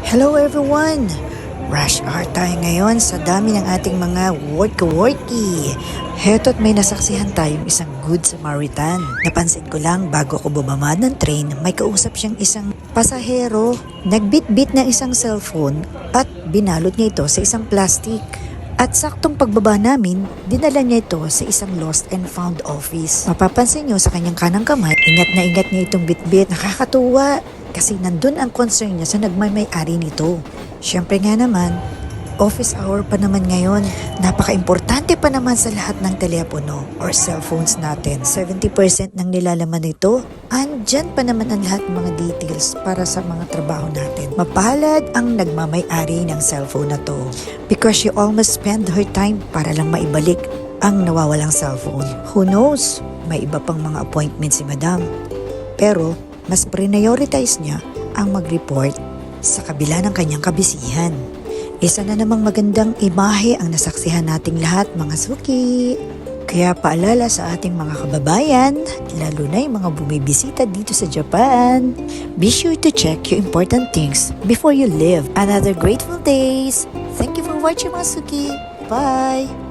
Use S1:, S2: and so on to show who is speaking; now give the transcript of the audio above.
S1: Hello everyone! Rush hour tayo ngayon sa dami ng ating mga worky-worky. Heto't may nasaksihan tayong isang good Samaritan. Napansin ko lang bago ako bumaba ng train, may kausap siyang isang pasahero. Nagbit-bit ng isang cellphone at binalot niya ito sa isang plastic. At saktong pagbaba namin, dinala niya ito sa isang lost and found office. Mapapansin niyo sa kanyang kanang kamay, ingat na ingat niya itong bit-bit. Nakakatuwa kasi nandun ang concern niya sa nagmamay-ari nito. Siyempre nga naman, office hour pa naman ngayon. Napaka-importante pa naman sa lahat ng telepono or cellphones natin. 70% ng nilalaman nito, andyan pa naman ang lahat ng mga details para sa mga trabaho natin. Mapalad ang nagmamay-ari ng cellphone na to because she almost spend her time para lang maibalik ang nawawalang cellphone. Who knows, may iba pang mga appointment si Madam. Pero mas prioritize niya ang mag-report sa kabila ng kanyang kabisihan. Isa na namang magandang imahe ang nasaksihan nating lahat, mga suki. Kaya paalala sa ating mga kababayan, lalo na yung mga bumibisita dito sa Japan, be sure to check yung important things before you leave. Another grateful days. Thank you for watching, mga suki. Bye!